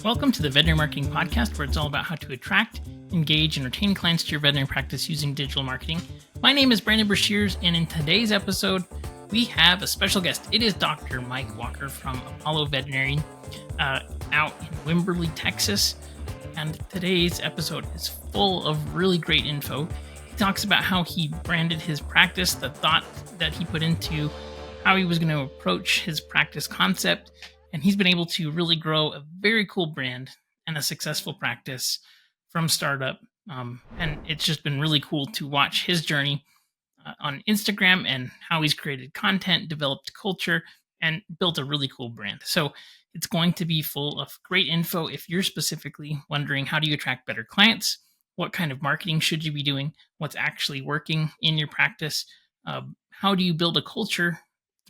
Welcome to the Veterinary Marketing Podcast, where it's all about how to attract, engage, and retain clients to your veterinary practice using digital marketing. My name is Brandon Brashears, and in today's episode, we have a special guest. It is Dr. Mike Walker from Apollo Veterinary out in Wimberley, Texas. And today's episode is full of really great info. He talks about how he branded his practice, the thought that he put into how he was going to approach his practice concept. And he's been able to really grow a very cool brand and a successful practice from startup. And it's just been really cool to watch his journey on Instagram and how he's created content, developed culture, and built a really cool brand. So it's going to be full of great info if you're specifically wondering, how do you attract better clients? What kind of marketing should you be doing? What's actually working in your practice? How do you build a culture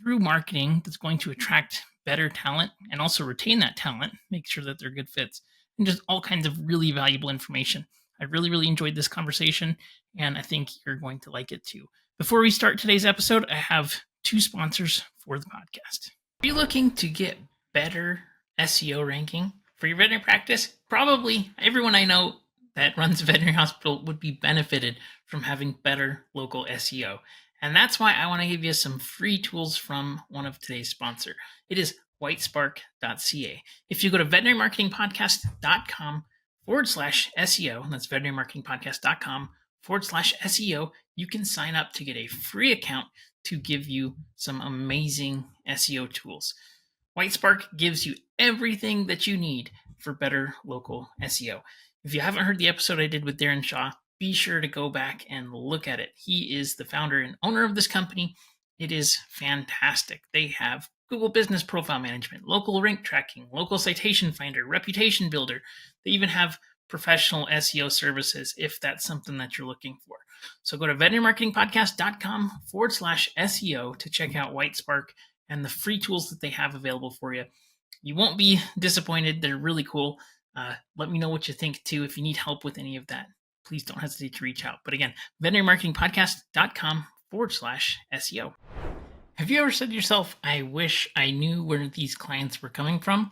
through marketing that's going to attract better talent and also retain that talent, make sure that they're good fits, and just all kinds of really valuable information. I really enjoyed this conversation, and I think you're going to like it too. Before we start today's episode, I have two sponsors for the podcast. Are you looking to get better SEO ranking for your veterinary practice? Probably everyone I know that runs a veterinary hospital would be benefited from having better local SEO. And that's why I want to give you some free tools from one of today's sponsors. It is whitespark.ca. If you go to veterinarymarketingpodcast.com/SEO, that's veterinarymarketingpodcast.com/SEO, you can sign up to get a free account to give you some amazing SEO tools. Whitespark gives you everything that you need for better local SEO. If you haven't heard the episode I did with Darren Shaw, be sure to go back and look at it. He is the founder and owner of this company. It is fantastic. They have Google Business Profile Management, local rank tracking, local citation finder, reputation builder. They even have professional SEO services if that's something that you're looking for. So go to veterinarymarketingpodcast.com/SEO to check out Whitespark and the free tools that they have available for you. You won't be disappointed. They're really cool. Let me know what you think too. If you need help with any of that, please don't hesitate to reach out. But again, veterinarymarketingpodcast.com/SEO. Have you ever said to yourself, I wish I knew where these clients were coming from?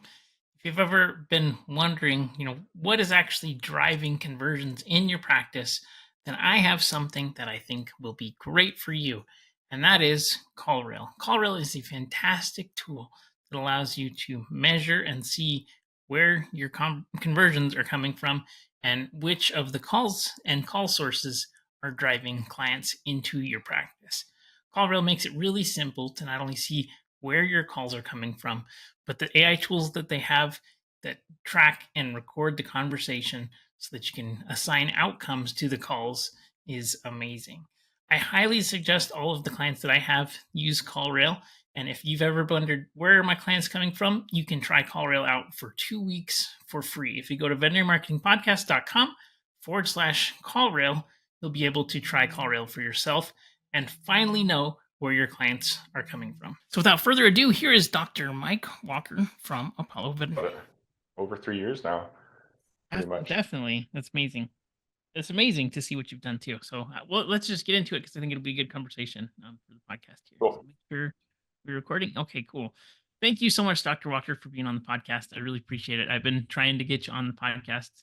If you've ever been wondering, what is actually driving conversions in your practice, then I have something that I think will be great for you, and that is CallRail. CallRail is a fantastic tool that allows you to measure and see where your conversions are coming from and which of the calls and call sources are driving clients into your practice. CallRail makes it really simple to not only see where your calls are coming from, but the AI tools that they have that track and record the conversation so that you can assign outcomes to the calls is amazing. I highly suggest all of the clients that I have use CallRail. And if you've ever wondered, where are my clients coming from? You can try CallRail out for 2 weeks for free. If you go to veterinarymarketingpodcast.com/CallRail, you'll be able to try CallRail for yourself and finally know where your clients are coming from. So without further ado, here is Dr. Mike Walker from Apollo Veterinary. Over 3 years now, pretty much. Definitely. That's amazing. It's amazing to see what you've done too. So let's just get into it because I think it'll be a good conversation for the podcast here. Cool. So make sure we're recording. Okay, cool. Thank you so much, Dr. Walker, for being on the podcast. I really appreciate it. I've been trying to get you on the podcast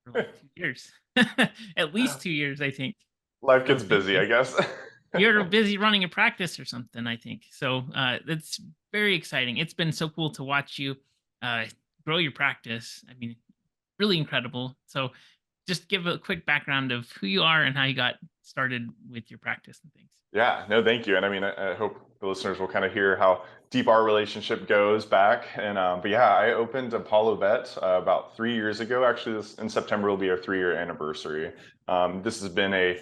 for like 2 years, at least 2 years, I think. Life gets busy, I guess. You're busy running a practice or something, I think. So it's very exciting. It's been so cool to watch you grow your practice. I mean, really incredible. So just give a quick background of who you are and how you got started with your practice and things. Yeah, no, thank you. And I mean, I hope the listeners will kind of hear how deep our relationship goes back. And but yeah, I opened Apollo Vet about 3 years ago. Actually, in September will be our 3-year anniversary. This has been a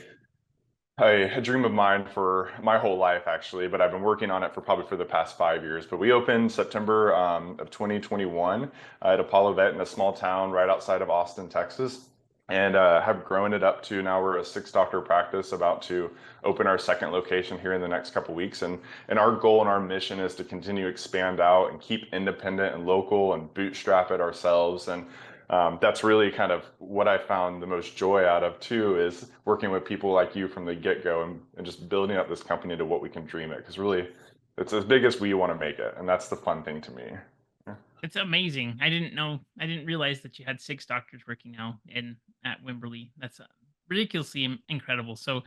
dream of mine for my whole life, actually, but I've been working on it for the past 5 years. But we opened September of 2021 at Apollo Vet in a small town right outside of Austin, Texas. And have grown it up to now we're a 6-doctor practice, about to open our second location here in the next couple weeks. And our goal and our mission is to continue to expand out and keep independent and local and bootstrap it ourselves. And that's really kind of what I found the most joy out of too, is working with people like you from the get-go and just building up this company to what we can dream it. Because really, it's as big as we want to make it. And that's the fun thing to me. It's amazing. I didn't realize that you had 6 doctors working now in at Wimberley. That's, ridiculously incredible. So,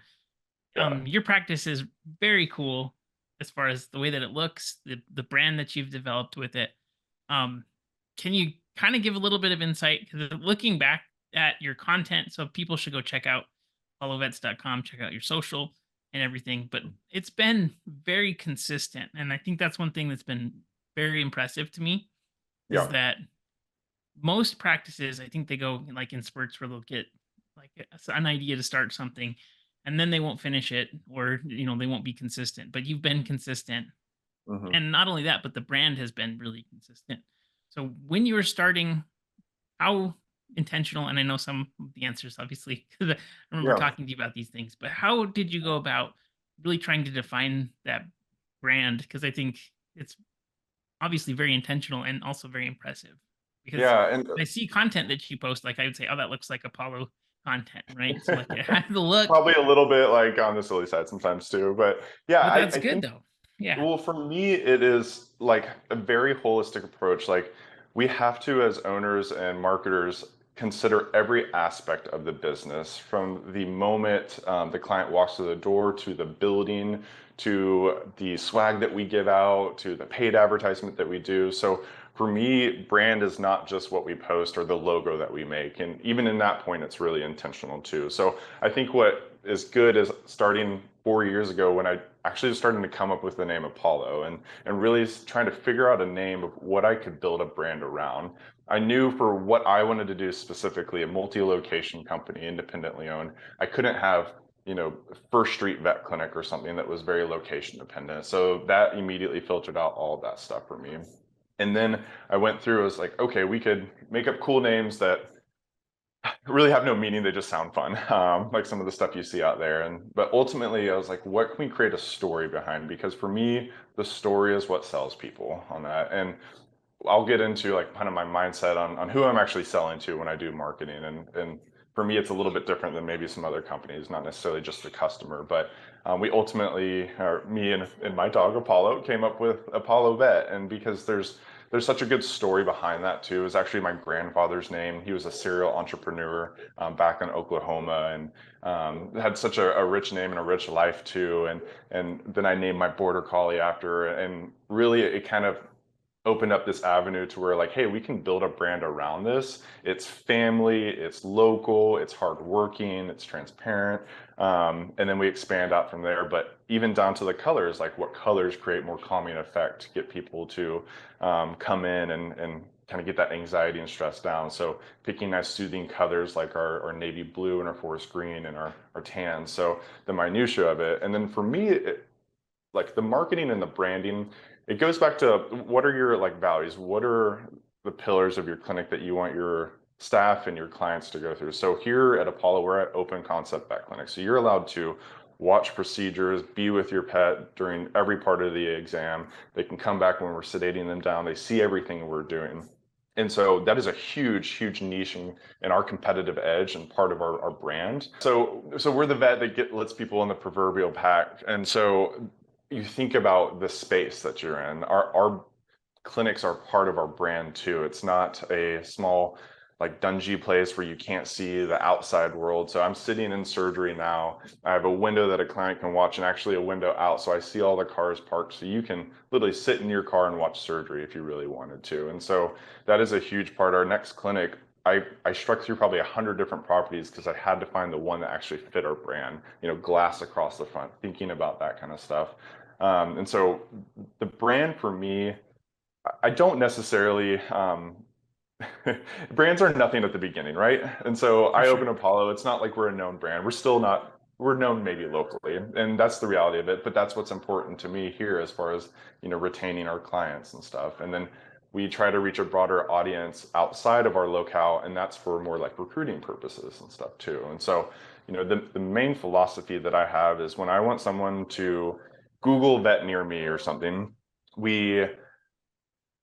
Yeah. your practice is very cool as far as the way that it looks, the brand that you've developed with it. Um, can you kinda give a little bit of insight? 'Cause looking back at your content, so people should go check out followvets.com, check out your social and everything, but it's been very consistent, and I think that's one thing that's been very impressive to me is Yeah. that most practices, I think they go like in spurts where they'll get like an idea to start something and then they won't finish it or they won't be consistent. But you've been consistent. Hmm. And not only that, but the brand has been really consistent. So when you were starting, how intentional, and I know some of the answers obviously because I remember Yeah. talking to you about these things, but how did you go about really trying to define that brand? Because I think it's obviously very intentional and also very impressive because Yeah. And I see content that you post, like I would say, oh, that looks like Apollo content, right? So like it has the look, probably a little bit like on the silly side sometimes too. But yeah, but that's I good think, though. Yeah, well, for me, it is like a very holistic approach. Like we have to, as owners and marketers, consider every aspect of the business from the moment the client walks through the door to the building to the swag that we give out to the paid advertisement that we do. So for me, brand is not just what we post or the logo that we make. And even in that point, it's really intentional too. So I think what is good is starting 4 years ago when I actually starting to come up with the name Apollo and really trying to figure out a name of what I could build a brand around. I knew for what I wanted to do specifically, a multi-location company, independently owned, I couldn't have, First Street Vet Clinic or something that was very location dependent. So that immediately filtered out all of that stuff for me. And then I went through, I was like, okay, we could make up cool names that really have no meaning. They just sound fun, like some of the stuff you see out there. But ultimately, I was like, what can we create a story behind? Because for me, the story is what sells people on that. And I'll get into like kind of my mindset on who I'm actually selling to when I do marketing. And for me, it's a little bit different than maybe some other companies, not necessarily just the customer. But we ultimately, or me and my dog Apollo, came up with Apollo Vet. And because there's such a good story behind that too. It was actually my grandfather's name. He was a serial entrepreneur back in Oklahoma and had such a rich name and a rich life too. And then I named my border collie after, and really it kind of opened up this avenue to where like, hey, we can build a brand around this. It's family, it's local, it's hardworking, it's transparent. And then we expand out from there. But even down to the colors, like what colors create more calming effect, get people to come in and kind of get that anxiety and stress down. So picking nice soothing colors like our navy blue and our forest green and our tan. So the minutia of it. And then for me, like the marketing and the branding, it goes back to what are your like values? What are the pillars of your clinic that you want your staff and your clients to go through? So here at Apollo, we're at open concept vet clinic. So you're allowed to watch procedures, be with your pet during every part of the exam. They can come back when we're sedating them down. They see everything we're doing. And so that is a huge niche in our competitive edge and part of our brand. So we're the vet that lets people in the proverbial pack. And so you think about the space that you're in. Our clinics are part of our brand too. It's not a small like dungy place where you can't see the outside world. So I'm sitting in surgery now. I have a window that a client can watch and actually a window out. So I see all the cars parked. So you can literally sit in your car and watch surgery if you really wanted to. And so that is a huge part. Our next clinic, I struck through probably 100 different properties because I had to find the one that actually fit our brand, glass across the front, thinking about that kind of stuff. And so the brand for me, I don't necessarily, brands are nothing at the beginning, right? And so for I sure. open Apollo. It's not like we're a known brand. We're still not, we're known maybe locally. And that's the reality of it. But that's what's important to me here as far as, retaining our clients and stuff. And then we try to reach a broader audience outside of our locale. And that's for more like recruiting purposes and stuff too. And so, the main philosophy that I have is when I want someone to Google vet near me or something, we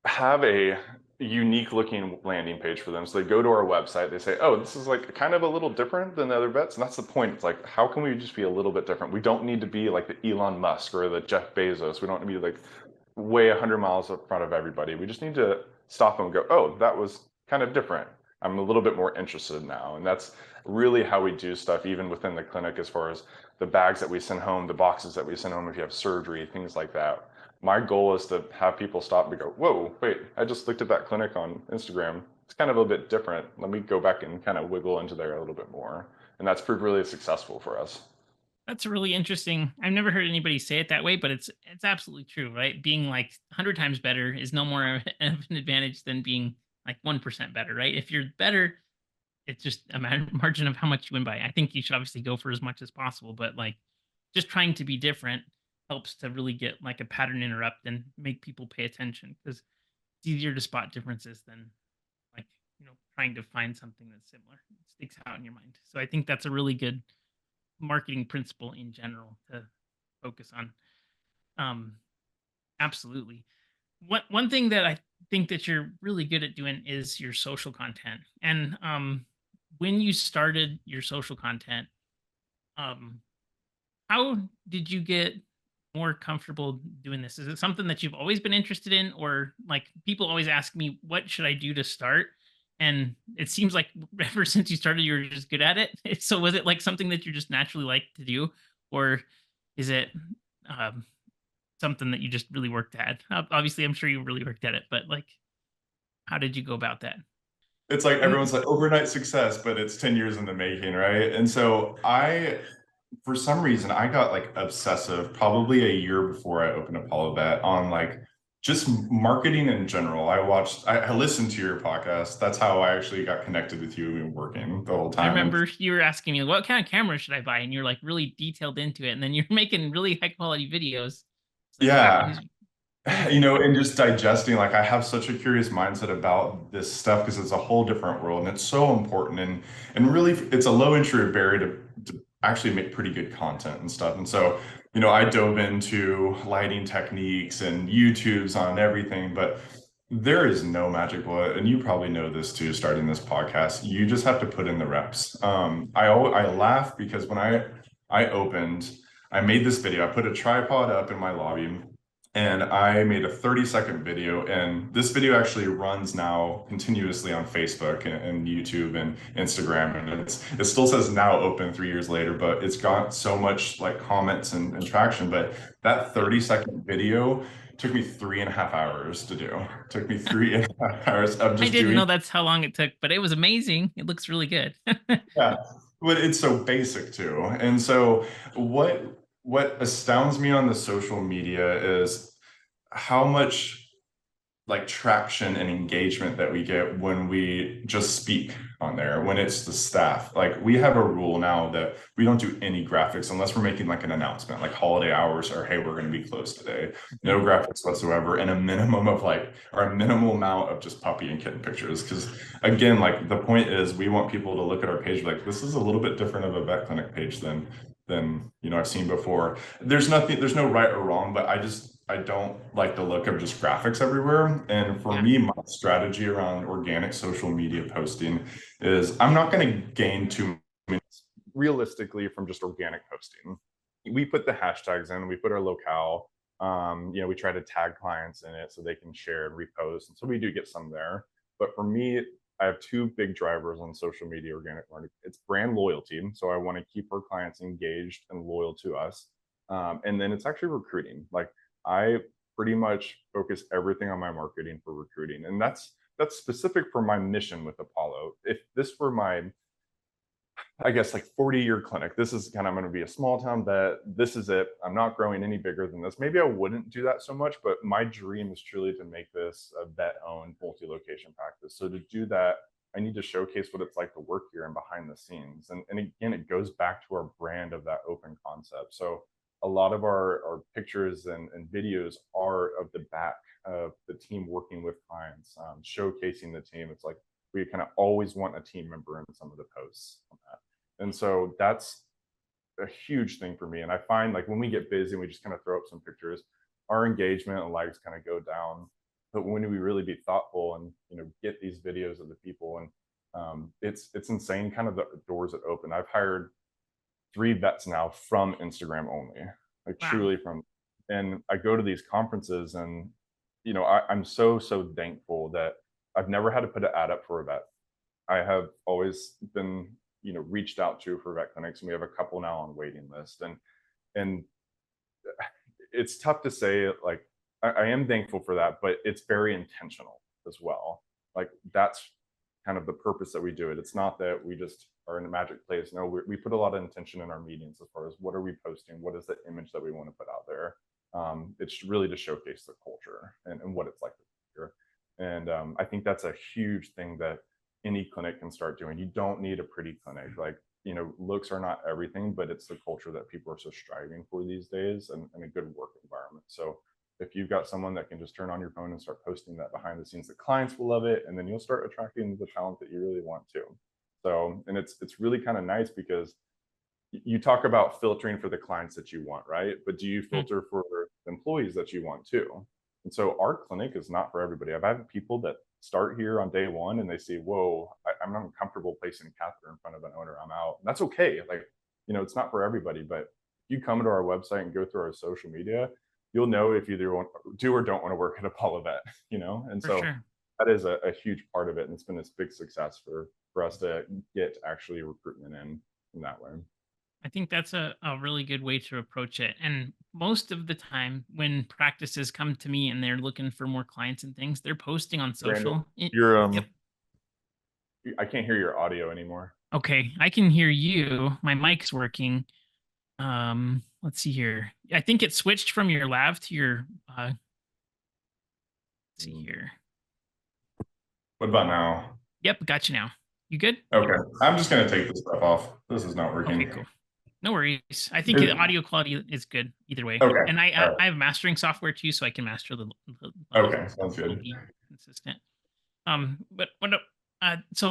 have a unique looking landing page for them. So they go to our website, they say, oh, this is like kind of a little different than the other vets. And that's the point. It's like, how can we just be a little bit different? We don't need to be like the Elon Musk or the Jeff Bezos. We don't need to be like way 100 miles in front of everybody. We just need to stop and go, oh, that was kind of different. I'm a little bit more interested now. And that's really how we do stuff, even within the clinic, as far as the bags that we send home, the boxes that we send home if you have surgery, things like that. My goal is to have people stop and go, whoa, wait, I just looked at that clinic on Instagram. It's kind of a bit different. Let me go back and kind of wiggle into there a little bit more. And that's proved really successful for us. That's really interesting. I've never heard anybody say it that way, but it's absolutely true, right? Being like 100 times better is no more of an advantage than being like 1% better, right? If you're better, it's just a margin of how much you win by. I think you should obviously go for as much as possible, but like just trying to be different helps to really get like a pattern interrupt and make people pay attention, because it's easier to spot differences than like, trying to find something that's similar. It sticks out in your mind. So I think that's a really good marketing principle in general to focus on. Um, absolutely. One thing that I think that you're really good at doing is your social content. And when you started your social content, um, how did you get more comfortable doing this? Is it something that you've always been interested in, or like people always ask me, what should I do to start? And it seems like ever since you started, you're just good at it. So was it like something that you just naturally like to do, or is it um, something that you just really worked at? Obviously, I'm sure you really worked at it, but like, how did you go about that? It's like everyone's like overnight success, but it's 10 years in the making, right? And so for some reason, I got like obsessive probably a year before I opened Apollo Vet on like just marketing in general. I listened to your podcast. That's how I actually got connected with you and working the whole I time. And remember you were asking me, what kind of camera should I buy? And you're like really detailed into it. And then you're making really high quality videos. It's like, wow, yeah, he's amazing. you know, and just digesting, like I have such a curious mindset about this stuff because it's a whole different world and it's so important and really it's a low entry barrier to actually make pretty good content and stuff. And so, you know, I dove into lighting techniques and YouTube's on everything, but there is no magic bullet, and you probably know this too, starting this podcast. You just have to put in the reps. I laugh because when I opened, I made this video. I put a tripod up in my lobby and I made a 30-second video, and this video actually runs now continuously on Facebook and YouTube and Instagram, and it still says now open 3 years later, but it's got so much like comments and traction. But that 30-second video took me 3.5 hours to do. It took me 3.5 hours of I just didn't doing. know that's how long it took, but it was amazing. It looks really good. Yeah, but it's so basic too. And so what astounds me on the social media is how much like traction and engagement that we get when we just speak on there, when it's the staff. Like we have a rule now that we don't do any graphics unless we're making like an announcement, like holiday hours or hey, we're going to be closed today. No Mhm. graphics whatsoever, and a minimum of like, or a minimal amount of just puppy and kitten pictures. Because again, like the point is we want people to look at our page like this is a little bit different of a vet clinic page than you know I've seen before. There's no right or wrong, but I don't like the look of just graphics everywhere. And for Yeah. me, my strategy around organic social media posting is I'm not going to gain too much realistically from just organic posting. We put the hashtags in, we put our locale, you know, we try to tag clients in it so they can share and repost. And so we do get some there. But for me, I have two big drivers on social media organic marketing. It's brand loyalty. So I want to keep our clients engaged and loyal to us. And then it's actually recruiting. Like I pretty much focus everything on my marketing for recruiting. And that's specific for my mission with Apollo. If this were my, I guess, like 40-year clinic, this is kind of, I'm going to be a small town vet. This is it. I'm not growing any bigger than this. Maybe I wouldn't do that so much, but my dream is truly to make this a vet owned multi-location practice. So to do that, I need to showcase what it's like to work here and behind the scenes. And again, it goes back to our brand of that open concept. So a lot of our pictures and videos are of the back of the team working with clients, showcasing the team. It's like we kind of always want a team member in some of the posts on that. And so that's a huge thing for me. And I find like when we get busy and we just kind of throw up some pictures, our engagement and likes kind of go down. But when we really be thoughtful and you know get these videos of the people and it's insane kind of the doors that open. I've hired 3 vets now from Instagram only, like Wow. truly from. And I go to these conferences and I'm so thankful that I've never had to put an ad up for a vet. I have always been, reached out to for vet clinics, and we have a couple now on waiting list. And it's tough to say, like, I am thankful for that, but it's very intentional as well. Like, that's kind of the purpose that we do it. It's not that we just are in a magic place. No, we put a lot of intention in our meetings as far as what are we posting, what is the image that we want to put out there. It's really to showcase the culture and what it's like here. And I think that's a huge thing that any clinic can start doing. You don't need a pretty clinic. Like, looks are not everything, but it's the culture that people are so striving for these days, and a good work environment. So if you've got someone that can just turn on your phone and start posting that behind the scenes, the clients will love it, and then you'll start attracting the talent that you really want to. So, and it's really kind of nice because you talk about filtering for the clients that you want, right? But do you filter for the employees that you want too? And so our clinic is not for everybody. I've had people that start here on day one and they say, whoa, I'm not comfortable placing a catheter in front of an owner, I'm out. And that's okay. Like, it's not for everybody, but if you come to our website and go through our social media, you'll know if you do or don't want to work at Apollo Vet, And For so sure. that is a huge part of it. And it's been a big success for us to get actually recruitment in that way. I think that's a really good way to approach it. And most of the time, when practices come to me and they're looking for more clients and things, they're posting on Brandon, social. you're Yep. I can't hear your audio anymore. Okay. I can hear you. My mic's working. Let's see here. I think it switched from your lav to your, let's see here. What about now? Yep. Got you now. You good? Okay, I'm just gonna take this stuff off. This is not Okay, working. cool. No worries. I think the audio quality is good either way. Okay, And all right. I have mastering software too, so I can master the Okay, sounds still good. be consistent. But so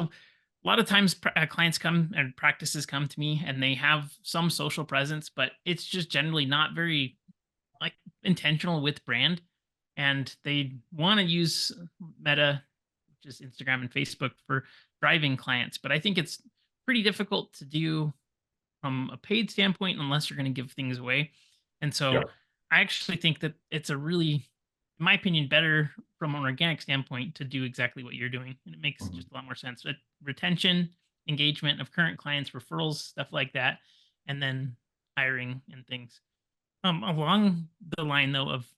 a lot of times clients come and practices come to me and they have some social presence, but it's just generally not very like intentional with brand, and they want to use Meta, which is Instagram and Facebook, for driving clients. But I think it's pretty difficult to do from a paid standpoint unless you're going to give things away. And so Yeah. I actually think that it's a really, in my opinion, better from an organic standpoint to do exactly what you're doing. And it makes Mhm. just a lot more sense. But retention, engagement of current clients, referrals, stuff like that, and then hiring and things. Along the line though of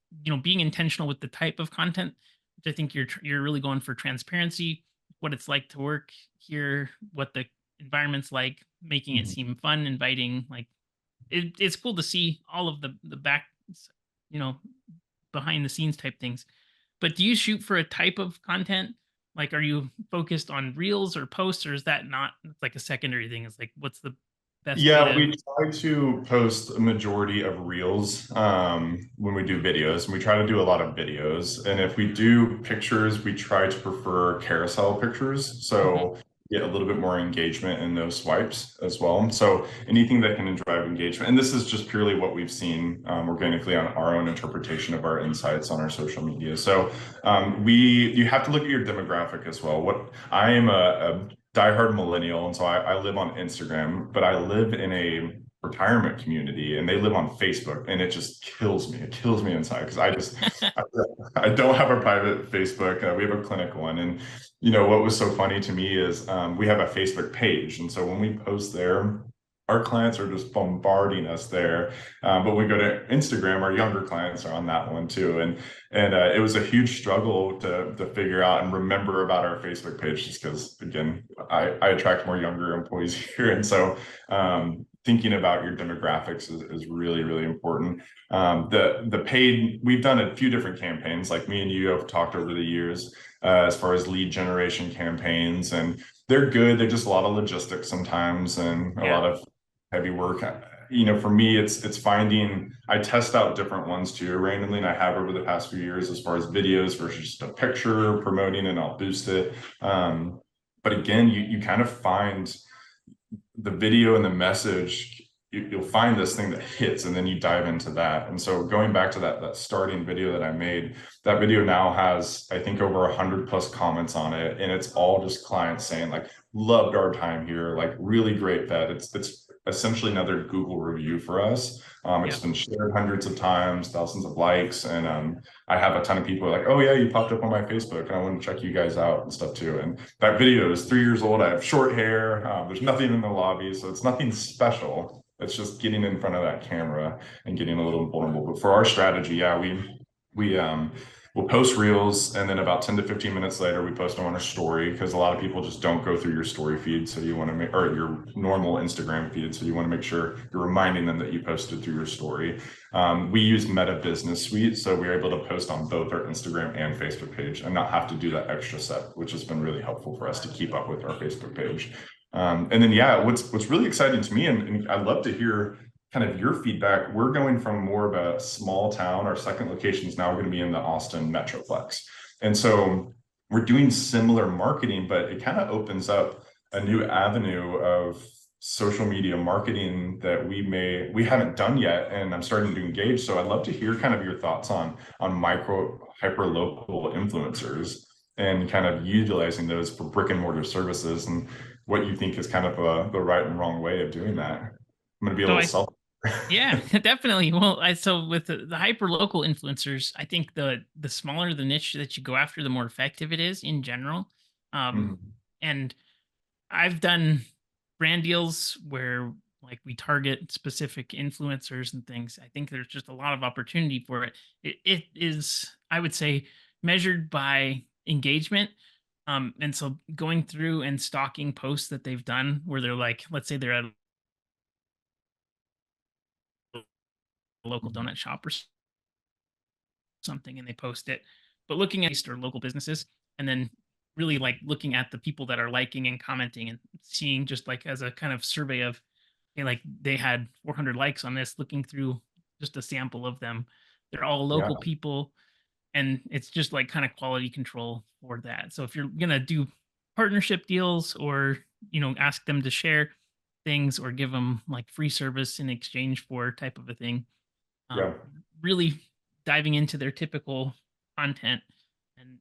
being intentional with the type of content, which I think you're really going for transparency, what it's like to work here, what the environment's like, making it Mhm. seem fun, inviting. Like it's cool to see all of the back, you know, behind the scenes type things. But do you shoot for a type of content? Like, are you focused on reels or posts, or is that not it's like a secondary thing? It's like, what's the best way Yeah, to? we try to post a majority of reels when we do videos, and we try to do a lot of videos. And if we do pictures, we try to prefer carousel pictures, Mhm. so get a little bit more engagement in those swipes as well. So anything that can drive engagement, and this is just purely what we've seen organically on our own interpretation of our insights on our social media. So you have to look at your demographic as well. What I am a diehard millennial, and so I live on Instagram, but I live in a retirement community, and they live on Facebook, and it just kills me. It kills me inside because I, I don't have a private Facebook. We have a clinic one, and what was so funny to me is we have a Facebook page, and so when we post there, our clients are just bombarding us there. But when we go to Instagram, our younger clients are on that one too, and it was a huge struggle to figure out and remember about our Facebook page, just because, again, I attract more younger employees here. And so thinking about your demographics is really, really important. The paid, we've done a few different campaigns, like me and you have talked over the years as far as lead generation campaigns, and they're good. They're just a lot of logistics sometimes and a Yeah. lot of heavy work. For me, it's finding, I test out different ones too randomly, and I have over the past few years as far as videos versus just a picture promoting, and I'll boost it. But again, you kind of find the video and the message, you'll find this thing that hits, and then you dive into that. And so going back to that starting video that I made, that video now has, I think, over 100+ comments on it, and it's all just clients saying, like, loved our time here, like, really great vet. It's essentially another Google review for us. It's Yep. been shared hundreds of times, thousands of likes, and I have a ton of people like, oh yeah, you popped up on my Facebook, and I want to check you guys out and stuff too. And that video is 3 years old. I have short hair. There's nothing in the lobby, so it's nothing special. It's just getting in front of that camera and getting a little vulnerable. But for our strategy, yeah, we we'll post reels, and then about 10 to 15 minutes later, we post them on our story, because a lot of people just don't go through your story feed. So you want to make, or your normal Instagram feed. So you want to make sure you're reminding them that you posted through your story. We use Meta Business Suite, so we're able to post on both our Instagram and Facebook page and not have to do that extra step, which has been really helpful for us to keep up with our Facebook page. And then, yeah, what's really exciting to me, and I'd love to hear kind of your feedback. We're going from more of a small town. Our second location is now going to be in the Austin Metroplex. And so we're doing similar marketing, but it kind of opens up a new avenue of social media marketing that we haven't done yet, and I'm starting to engage. So I'd love to hear kind of your thoughts on micro hyper local influencers and kind of utilizing those for brick and mortar services, and what you think is kind of the right and wrong way of doing that. I'm going to be a So little I self. Yeah, definitely. Well, so with the hyper local influencers, I think the smaller the niche that you go after, the more effective it is in general. Um, Mhm. and I've done brand deals where like we target specific influencers and things. I think there's just a lot of opportunity for it. It is, I would say, measured by engagement. And so going through and stalking posts that they've done where they're like, let's say they're at a local Mhm. donut shop or something and they post it, but looking at or local businesses, and then really like looking at the people that are liking and commenting and seeing just like as a kind of survey of, hey, like they had 400 likes on this, looking through just a sample of them. They're all Yeah, local people, and it's just like kind of quality control for that. So if you're gonna do partnership deals or ask them to share things or give them like free service in exchange for type of a thing, um, yeah, really diving into their typical content and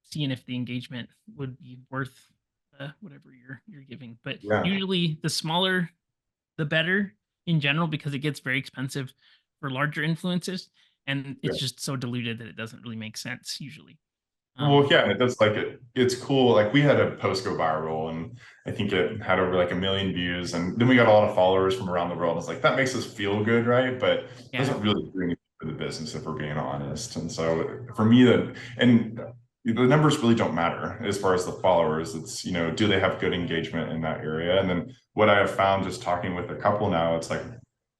seeing if the engagement would be worth whatever you're giving. But yeah, usually, the smaller, the better in general, because it gets very expensive for larger influences, and yeah. it's just so diluted that it doesn't really make sense usually. Well, Um, yeah, it does, like it's cool. Like we had a post go viral, and I think it had over like 1 million views, and then we got a lot of followers from around the world. It's like that makes us feel good, right? But it yeah, doesn't really do anything for the business, if we're being honest. And so for me, that and the numbers really don't matter as far as the followers. It's, do they have good engagement in that area? And then what I have found just talking with a couple now, it's like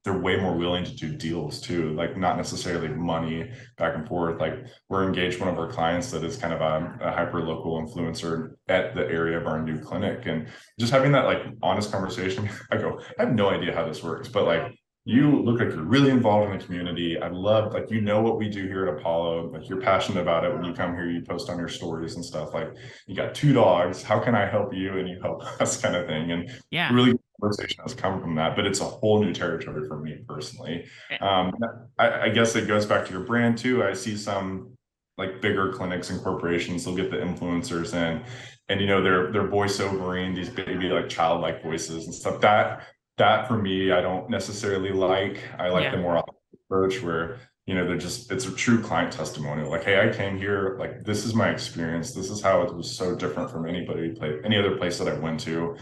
they're way more willing to do deals too, like not necessarily money back and forth. Like we're engaged one of our clients that is kind of a hyper local influencer at the area of our new clinic, and just having that like honest conversation. I go, I have no idea how this works, but like you look like you're really involved in the community. I love, like, what we do here at Apollo. Like you're passionate about it. When you come here, you post on your stories and stuff. Like you got 2 dogs. How can I help you? And you help us, kind of thing. And yeah. really conversation has come from that, but it's a whole new territory for me personally. Eh, Um, I guess it goes back to your brand too. I see some like bigger clinics and corporations, they'll get the influencers in, and they're voiceovering these baby like childlike voices and stuff. That for me, I don't necessarily like. I like the yeah. more approach where it's a true client testimonial. Like, hey, I came here, like this is my experience. This is how it was so different from any other place that I went to.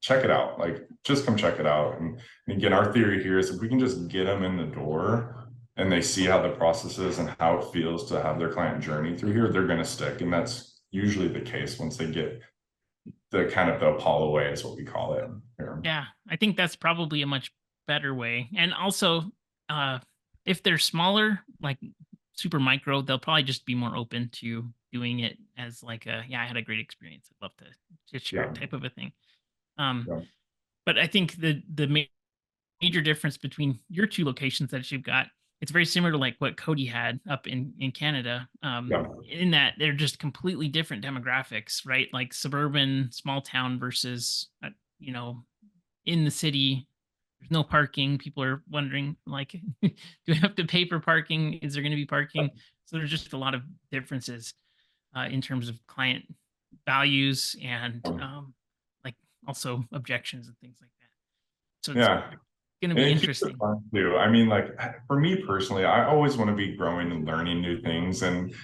Check it out. Like just come check it out. And again, our theory here is if we can just get them in the door and they see how the process is and how it feels to have their client journey through here, they're going to stick. And that's usually the case once they get the kind of the Apollo way, is what we call it here. Yeah, I think that's probably a much better way. And also, uh, if they're smaller, like super micro, they'll probably just be more open to doing it as like a, yeah, I had a great experience. I'd love to share it Yeah. type of a thing. Um, Yeah. but I think the major difference between your two locations that you've got, it's very similar to like what Cody had up in Canada. Yeah. In that they're just completely different demographics, right? Like suburban, small town versus you know in the city. There's no parking. People are wondering, like, do I have to pay for parking? Is there going to be parking? So there's just a lot of differences in terms of client values and like also objections and things like that. So it's Yeah. going to And be it keeps it interesting. fun too. I mean, like for me personally, I always want to be growing and learning new things. And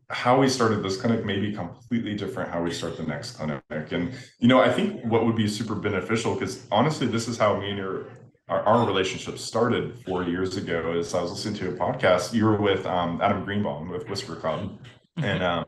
how we started this clinic may be completely different how we start the next clinic. And, I think what would be super beneficial, because honestly, this is how me and our relationship started 4 years ago, is I was listening to a podcast. You were with Adam Greenbaum with Whisper Club. Mhm. And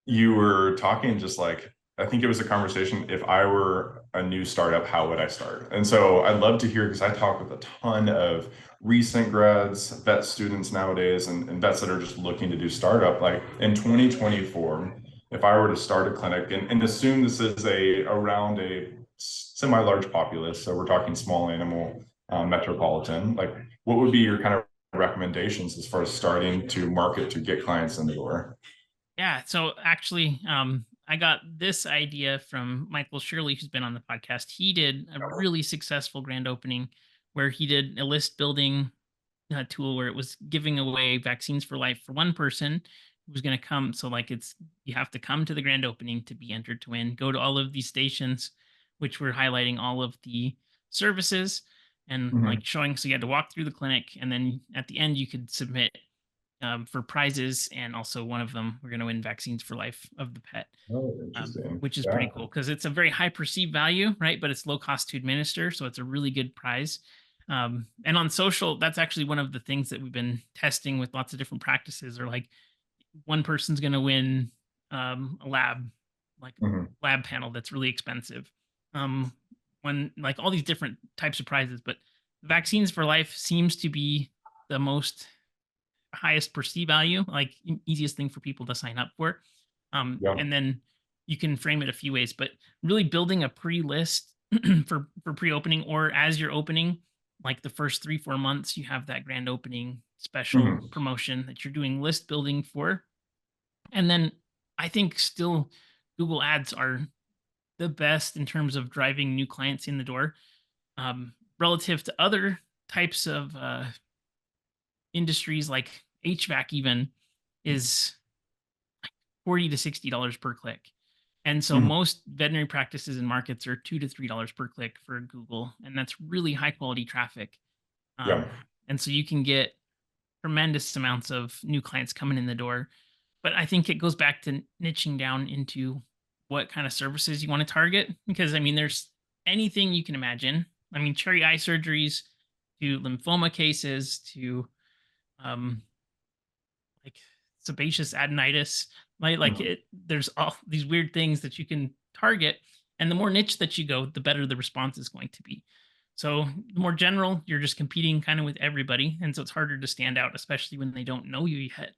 you were talking just like, I think it was a conversation, if I were a new startup, how would I start? And so I'd love to hear, because I talk with a ton of recent grads, vet students nowadays, and vets that are just looking to do startup. Like in 2024, if I were to start a clinic and assume this is around a semi-large populace, so we're talking small animal metropolitan, like what would be your kind of recommendations as far as starting to market to get clients in the door? Yeah. So actually, I got this idea from Michael Shirley, who's been on the podcast. He did a really successful grand opening where he did a list building tool where it was giving away vaccines for life for one person who was going to come. So like you have to come to the grand opening to be entered to win. Go to all of these stations, which were highlighting all of the services and Mhm. like showing. So you had to walk through the clinic, and then at the end you could submit for prizes, and also one of them we're going to win vaccines for life of the pet, Oh, interesting. which is Yeah. pretty cool because it's a very high perceived value, right? But it's low cost to administer, so it's a really good prize. And on social, that's actually one of the things that we've been testing with lots of different practices. Or like one person's going to win a lab, like Mhm. lab panel that's really expensive. Um, when like all these different types of prizes, but vaccines for life seems to be the most highest perceived value, like easiest thing for people to sign up for. Yeah. And then you can frame it a few ways, but really building a pre-list for pre-opening, or as you're opening, like the first 3-4 months, you have that grand opening special Mhm. promotion that you're doing list building for. And then I think still Google Ads are the best in terms of driving new clients in the door, relative to other types of industries like HVAC even is $40 to $60 per click. And so Mhm. most veterinary practices and markets are $2 to $3 per click for Google, and that's really high quality traffic. Yeah. And so you can get tremendous amounts of new clients coming in the door. But I think it goes back to niching down into what kind of services you want to target, because I mean, there's anything you can imagine. I mean, cherry eye surgeries to lymphoma cases to um, like sebaceous adenitis, like Mhm. it there's all these weird things that you can target, and the more niche that you go, the better the response is going to be. So the more general, you're just competing kind of with everybody, and so it's harder to stand out, especially when they don't know you yet.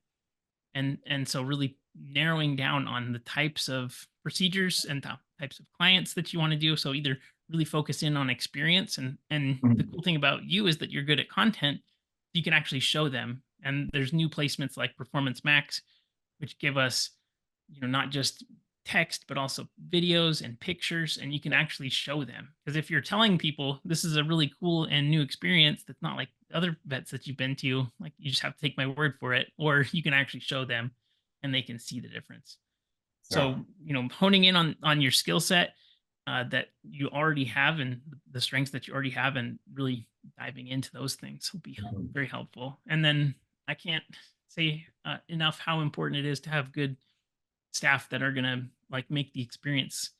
And so really narrowing down on the types of procedures and types of clients that you want to do. So either really focus in on experience, and the Mhm. cool thing about you is that you're good at content, you can actually show them. And there's new placements like Performance Max, which give us, not just text but also videos and pictures, and you can actually show them. Because if you're telling people this is a really cool and new experience that's not like other vets that you've been to, like you just have to take my word for it, or you can actually show them and they can see the difference. Yeah. So, honing in on your skill set that you already have, and the strengths that you already have, and really diving into those things will be Mhm. very helpful. And then I can't say enough how important it is to have good staff that are going to like make the experience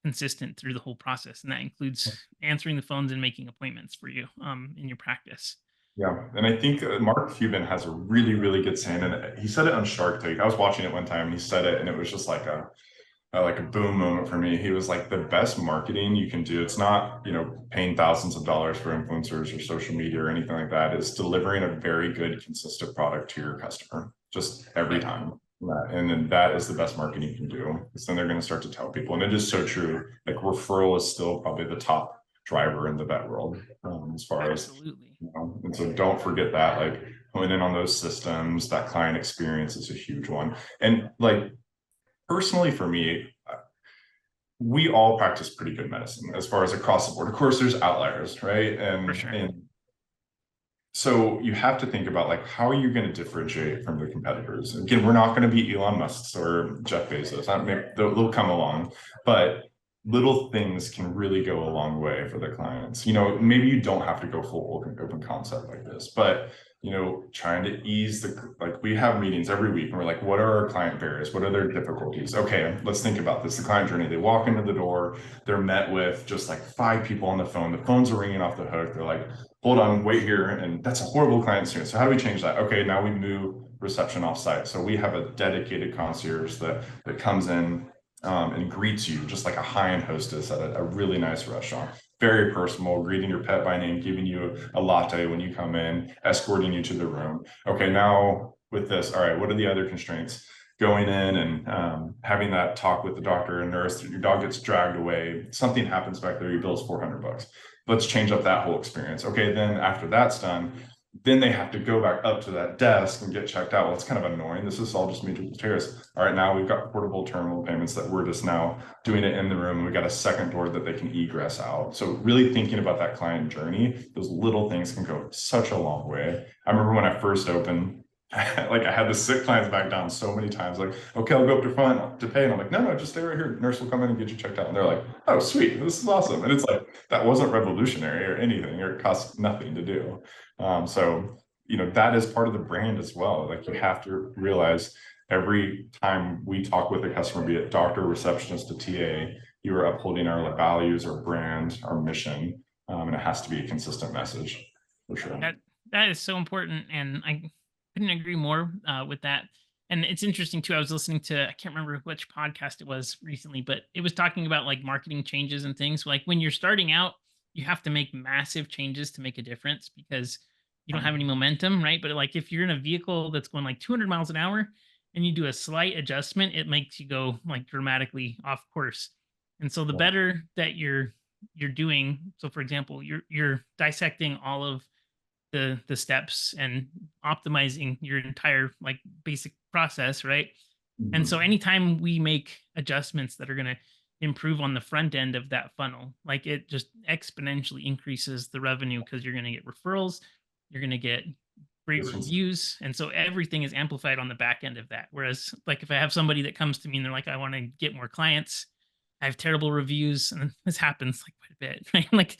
consistent through the whole process, and that includes answering the phones and making appointments for you in your practice. Yeah. And I think Mark Cuban has a really, really good saying, and he said it on Shark Tank. I was watching it one time, and he said it, and it was just like a boom moment for me. He was like, the best marketing you can do, it's not, paying thousands of dollars for influencers or social media or anything like that. It's delivering a very good, consistent product to your customer just every Yep. time. And then that is the best marketing you can do, because then they're going to start to tell people. And it is so true. Like referral is still probably the top driver in the vet world, as far as, Absolutely. and so don't forget that, like going in on those systems, that client experience is a huge one. And like, personally for me, we all practice pretty good medicine as far as across the board. Of course, there's outliers, right? For And sure. and so you have to think about like, how are you going to differentiate from the competitors? Again, we're not going to be Elon Musk's or Jeff Bezos. They'll come along, but little things can really go a long way for the clients. Maybe you don't have to go full open concept like this, but trying to ease like we have meetings every week and we're like, what are our client barriers? What are their difficulties? Okay, let's think about this. The client journey, they walk into the door, they're met with just like 5 people on the phone. The phones are ringing off the hook. They're like, hold on, wait here. And that's a horrible client experience. So how do we change that? Okay, now we move reception off site. So we have a dedicated concierge that comes in and greets you just like a high-end hostess at a really nice restaurant. Very personal, greeting your pet by name, giving you a latte when you come in, escorting you to the room. Okay, now with this, all right, what are the other constraints? Going in and having that talk with the doctor and nurse, your dog gets dragged away, something happens back there, you bill us $400. Let's change up that whole experience. Okay, then after that's done, then they have to go back up to that desk and get checked out. Well, it's kind of annoying. This is all just musical chairs. All right, now we've got portable terminal payments that we're just now doing it in the room. We've got a second door that they can egress out. So really thinking about that client journey, those little things can go such a long way. I remember when I first opened, like I had to sit clients back down so many times, like, okay, I'll go up to front to pay. And I'm like, no, just stay right here. Nurse will come in and get you checked out. And they're like, oh, sweet, this is awesome. And it's like, that wasn't revolutionary or anything, or it cost nothing to do. So, that is part of the brand as well. Like you have to realize every time we talk with a customer, be it doctor, receptionist, to TA, you are upholding our values, our brand, our mission. And it has to be a consistent message for sure. That is so important, and I couldn't agree more with that. And it's interesting too. I was listening to, I can't remember which podcast it was recently, but it was talking about like marketing changes and things. Like when you're starting out, you have to make massive changes to make a difference because you don't have any momentum, right? But like if you're in a vehicle that's going like 200 miles an hour and you do a slight adjustment, it makes you go like dramatically off course. And so the better that you're doing, so for example, you're dissecting all of the steps and optimizing your entire like basic process, right? And so anytime we make adjustments that are going to improve on the front end of that funnel, like it just exponentially increases the revenue because you're going to get referrals, you're going to get great reviews, and so everything is amplified on the back end of that. Whereas like if I have somebody that comes to me and they're like, I want to get more clients, I have terrible reviews, and this happens like quite a bit, right? Like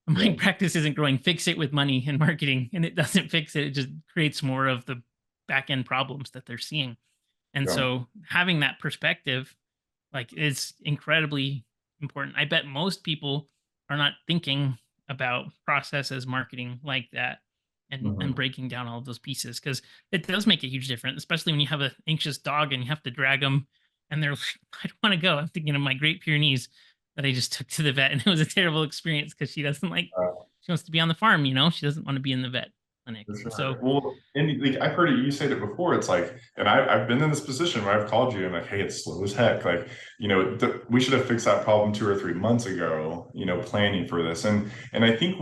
my practice isn't growing. Fix it with money and marketing, and it doesn't fix it. It just creates more of the back end problems that they're seeing. And so having that perspective, like, is incredibly important. I bet most people are not thinking about process as marketing like that and breaking down all of those pieces because it does make a huge difference, especially when you have an anxious dog and you have to drag them and they're like, I don't want to go. I'm thinking of my Great Pyrenees that I just took to the vet, and it was a terrible experience because she doesn't like, she wants to be on the farm, she doesn't want to be in the vet clinic. Sure. So, Well, and like I've heard you said it before. It's like, and I've been in this position where I've called you and like, hey, it's slow as heck. Like, we should have fixed that problem 2 or 3 months ago. Planning for this, and I think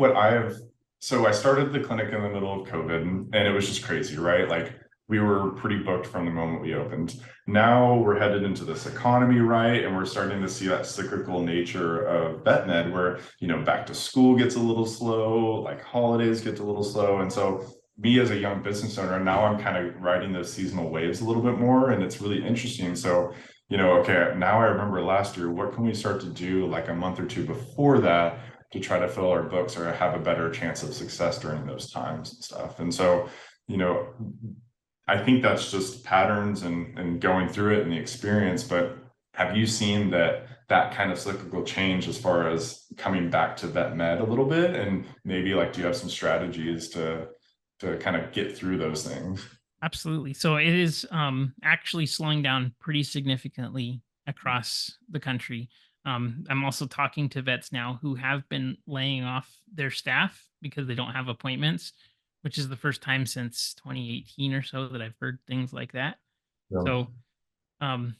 so I started the clinic in the middle of COVID, and it was just crazy, right? Like we were pretty booked from the moment we opened. Now we're headed into this economy, right? And we're starting to see that cyclical nature of vet med where, back to school gets a little slow, like holidays get a little slow. And so me as a young business owner, now I'm kind of riding those seasonal waves a little bit more. And it's really interesting. So, okay, now I remember last year, what can we start to do like a month or two before that to try to fill our books or have a better chance of success during those times and stuff? And so, I think that's just patterns and going through it and the experience. But have you seen that kind of cyclical change as far as coming back to vet med a little bit? And maybe like, do you have some strategies to kind of get through those things? absolutely. So it is actually slowing down pretty significantly across the country. I'm also talking to vets now who have been laying off their staff because they don't have appointments, which is the first time since 2018 or so that I've heard things like that. Yeah. So, um,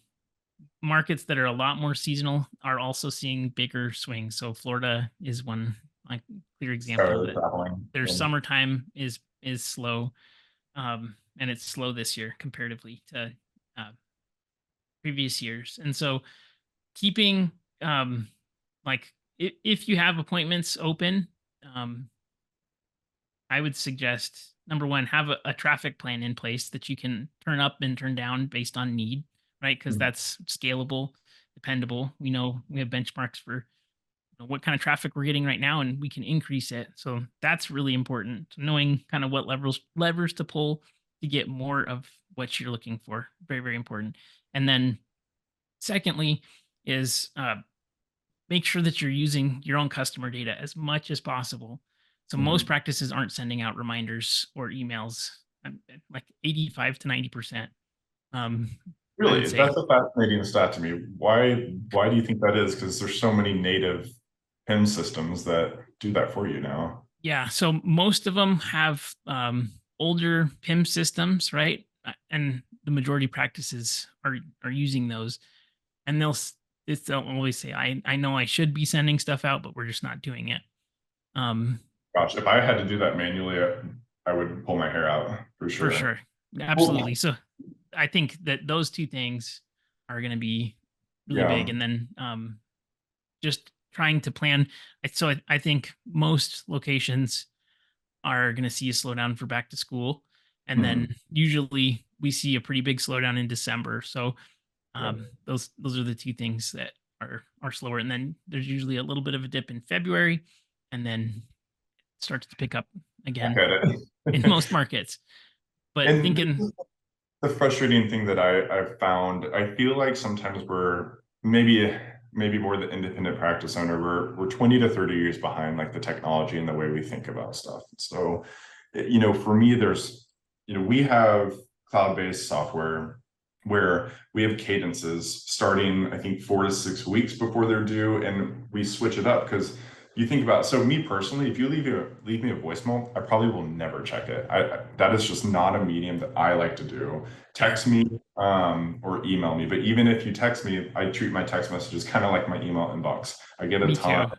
markets that are a lot more seasonal are also seeing bigger swings. So Florida is one like clear example that their summertime is slow, and it's slow this year comparatively to uh, previous years. And so keeping like if you have appointments open, um, I would suggest number one, have a traffic plan in place that you can turn up and turn down based on need, right? Because that's scalable. dependable. We know we have benchmarks for what kind of traffic we're getting right now, and we can increase it. So that's really important. Knowing kind of what levers to pull to get more of what you're looking for. Very, very important. And then secondly is make sure that you're using your own customer data as much as possible. So most Mhm. practices aren't sending out reminders or emails, like 85 to 90%. Um, I would Really, say. that's a fascinating stat to me. Why do you think that is? Because there's so many native PIM systems that do that for you now. Yeah, so most of them have older PIM systems, right? And the majority practices are using those, and they'll always say, "I know I should be sending stuff out, but we're just not doing it." Um, Gosh, if I had to do that manually, I would pull my hair out for for sure. sure, absolutely. Well, So I think that those two things are going to be really big, yeah. and then just trying to plan. I think most locations are going to see a slowdown for back to school. And then Mhm. usually we see a pretty big slowdown in December. So Yeah. those are the two things that are slower. And then there's usually a little bit of a dip in February, and then it starts to pick up I again get in it. most markets. But And thinking, the frustrating thing that I've found, I feel like sometimes we're maybe more the independent practice owner, we're 20 to 30 years behind like the technology and the way we think about stuff. So, for me, we have cloud-based software where we have cadences starting, I think, 4 to 6 weeks before they're due, and we switch it up because you think about, so me personally, if you leave me a voicemail, I probably will never check it. That is just not a medium that I like to do. yeah, Text me or email me, but even if you text me, I treat my text messages kind of like my email inbox. I get a me ton. too.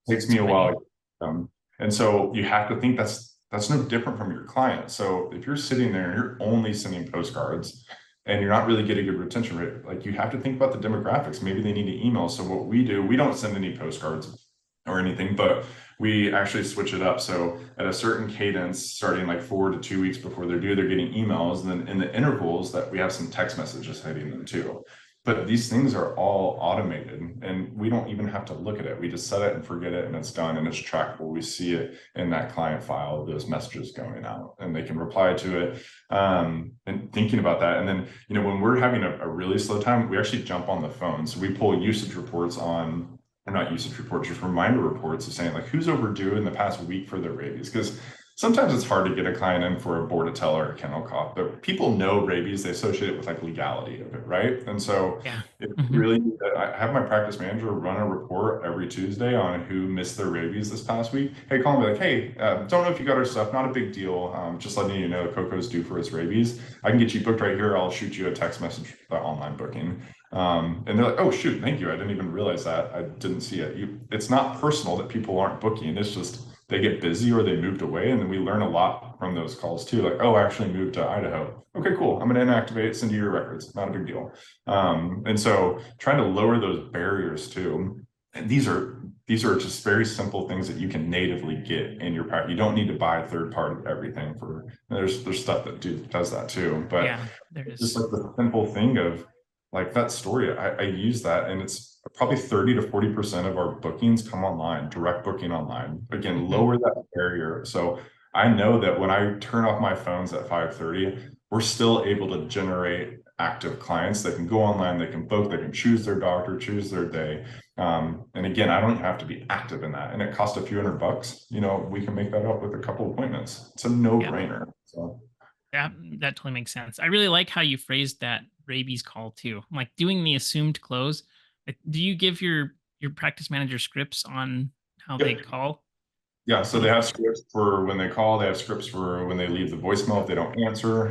It takes me a Same idea. while. And so you have to think that's no different from your client. So if you're sitting there and you're only sending postcards and you're not really getting a good retention rate, like you have to think about the demographics. Maybe they need to email. So what we do, we don't send any postcards or anything, but we actually switch it up. So at a certain cadence, starting like 4 to 2 weeks before they're due, they're getting emails. And then in the intervals that we have some text messages hitting them too. But these things are all automated and we don't even have to look at it. We just set it and forget it and it's done and it's trackable. We see it in that client file, those messages going out, and they can reply to it. And thinking about that. And then, when we're having a really slow time, we actually jump on the phone. So we pull usage reports on, or not usage reports, just reminder reports of saying like who's overdue in the past week for their rabies. Because sometimes it's hard to get a client in for a bordetella or a kennel cough, but people know rabies, they associate it with like legality of it, right? And so Yeah. it Hmm. really, I have my practice manager run a report every Tuesday on who missed their rabies this past week. Hey, call me like, hey, don't know if you got our stuff, not a big deal. Just letting you know Coco's due for his rabies. I can get you booked right here. I'll shoot you a text message for the online booking. And they're like, oh shoot, thank you. I didn't even realize that. I didn't see it. It's not personal that people aren't booking. It's just they get busy or they moved away. And then we learn a lot from those calls too. Like, oh, I actually moved to Idaho. Okay, cool. I'm going to inactivate, send you your records. Not a big deal. And so trying to lower those barriers too. And these are just very simple things that you can natively get in your practice. You don't need to buy third party everything for. There's stuff that does that too, but Yeah, there just is. like the simple thing of like that story, I use that, and it's probably 30 to 40% of our bookings come online, direct booking online. Again, Hmm. lower that barrier. So I know that when I turn off my phones at 5:30, we're still able to generate active clients. They can go online, they can book, they can choose their doctor, choose their day. And again, I don't have to be active in that. And it costs a few $100. We can make that up with a couple appointments. It's a Yeah. no-brainer. So That totally makes sense. I really like how you phrased that rabies call too. Like doing the assumed close. Like, do you give your practice manager scripts on how they yep. call? Yeah, so they And have scripts for when they call, they have scripts for when they leave the voicemail if they don't answer.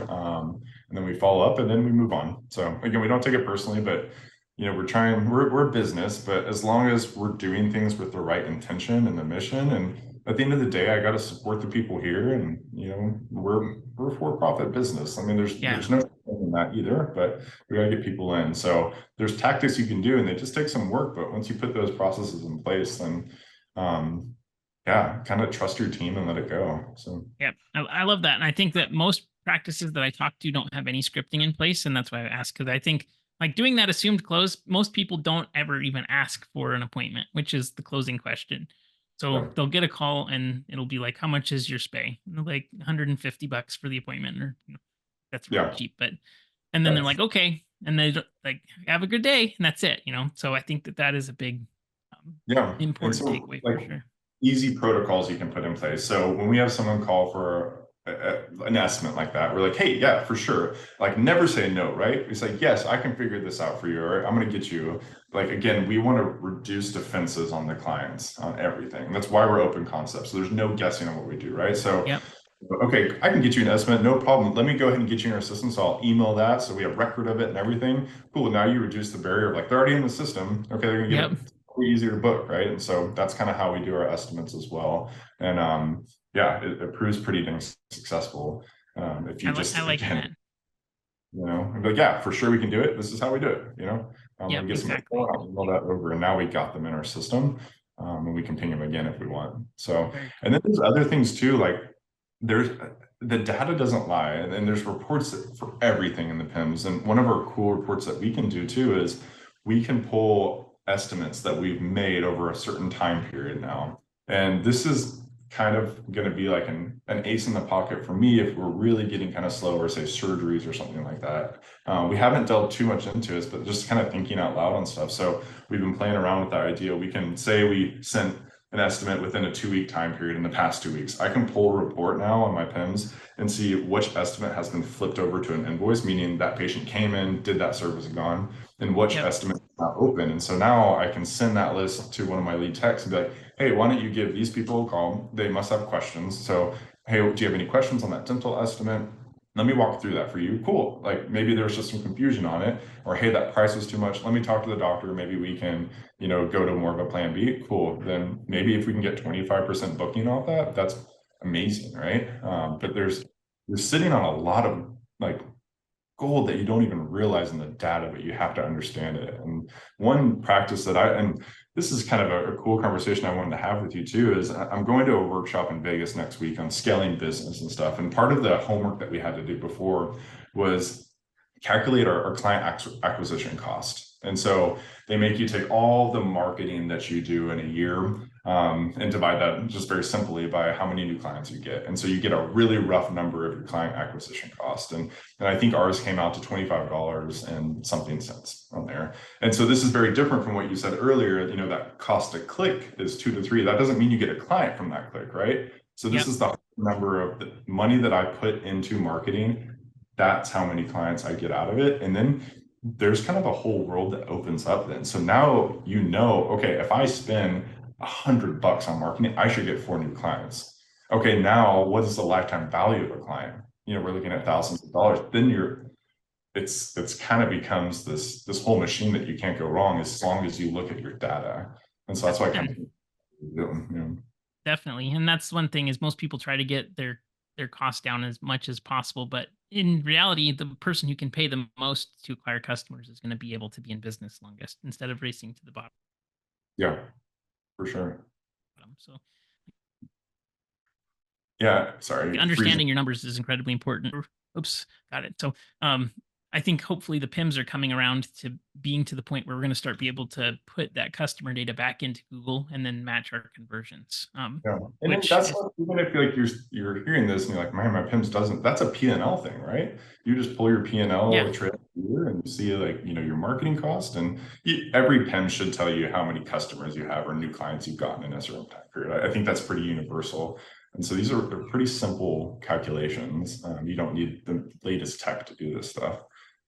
And then we follow up and then we move on. So again, we don't take it personally, but we're a business, but as long as we're doing things with the right intention and the mission, and at the end of the day, I got to support the people here, and we're a for-profit business. I mean, yeah, there's no shame in that either, but we got to get people in. So there's tactics you can do, and they just take some work, but once you put those processes in place, then um, yeah, kind of trust your team and let it go. So yeah, I love that, and I think that most practices that I talk to don't have any scripting in place, and that's why I ask because I think Like doing that assumed close, most people don't ever even ask for an appointment, which is the closing question. So Yeah. they'll get a call and it'll be like, "How much is your spay?" And they're like, $150 for the appointment, or that's really Yeah. cheap. But and then they're like, "Okay," and they like, "Have a good day," and that's it. So I think that is a big, Yeah. And important so takeaway for like sure. easy protocols you can put in place. So when we have someone call for an estimate like that, we're like, hey, yeah, for sure. Like never say no, right? It's like, yes, I can figure this out for you, or I'm going to get you. Like, again, we want to reduce defenses on the clients on everything. That's why we're open concept. So there's no guessing on what we do, right? So Yep. okay, I can get you an estimate, no problem. Let me go ahead and get you in our system. So I'll email that. So we have record of it and everything. Cool. Now you reduce the barrier of like, they're already in the system. Okay, they're gonna get Yep. it way easier to book, right? And so that's kind of how we do our estimates as well. And yeah, it proves pretty dang successful. If you I just, like again, that. but yeah, for sure we can do it. This is how we do it, Yep. we get some Exactly. info, I'll email that over, and now we got them in our system. And we can ping them again if we want. So, Very and cool. then there's other things too, like there's the data doesn't lie, and there's reports for everything in the PIMS. And one of our cool reports that we can do too is we can pull estimates that we've made over a certain time period now. And this is kind of going to be like an ace in the pocket for me if we're really getting kind of slow, or say surgeries or something like that. We haven't delved too much into it, but just kind of thinking out loud on stuff. So we've been playing around with that idea. We can say we sent an estimate within a 2-week time period in the past 2 weeks. I can pull a report now on my PIMS and see which estimate has been flipped over to an invoice, meaning that patient came in, did that service, and gone, and which Yep. estimate is not open. And so now I can send that list to one of my lead techs and be like, hey, why don't you give these people a call? They must have questions. So, hey, do you have any questions on that dental estimate? Let me walk through that for you. Cool. Like maybe there's just some confusion on it, or hey, that price was too much. Let me talk to the doctor. Maybe we can, go to more of a plan B. Cool. Then maybe if we can get 25% booking off that, that's amazing, right? But you're sitting on a lot of like gold that you don't even realize in the data, but you have to understand it. And one practice that and this is kind of a cool conversation I wanted to have with you too, is I'm going to a workshop in Vegas next week on scaling business and stuff. And part of the homework that we had to do before was calculate our client acquisition cost. And so they make you take all the marketing that you do in a year and divide that just very simply by how many new clients you get. And so you get a really rough number of your client acquisition cost. And I think ours came out to $25 and something cents on there. And so this is very different from what you said earlier, that cost to click is 2 to 3. That doesn't mean you get a client from that click, right? So this Yep. is the number of the money that I put into marketing. That's how many clients I get out of it. And then there's kind of a whole world that opens up then. So now, okay, if I spend $100 on marketing, I should get 4 new clients. Okay, now what is the lifetime value of a client? We're looking at thousands of dollars. Then it's kind of becomes this whole machine that you can't go wrong as long as you look at your data. And so that's why I kind of And doing. definitely. And that's one thing is most people try to get their costs down as much as possible, but in reality, the person who can pay the most to acquire customers is going to be able to be in business longest instead of racing to the bottom. Yeah, for sure. So Yeah, sorry, freezing. understanding your numbers is incredibly important. Oops, got it. So I think hopefully the PIMs are coming around to being to the point where we're going to start be able to put that customer data back into Google and then match our conversions. Yeah. And then Which that's is, what, even if you're hearing this and you're like, man, my PIMS doesn't, that's a P&L thing, right? You just pull your yeah, P&L trail here and you see like, your marketing cost, and every PIM should tell you how many customers you have or new clients you've gotten in a certain time period. I think that's pretty universal. And so they're pretty simple calculations. You don't need the latest tech to do this stuff.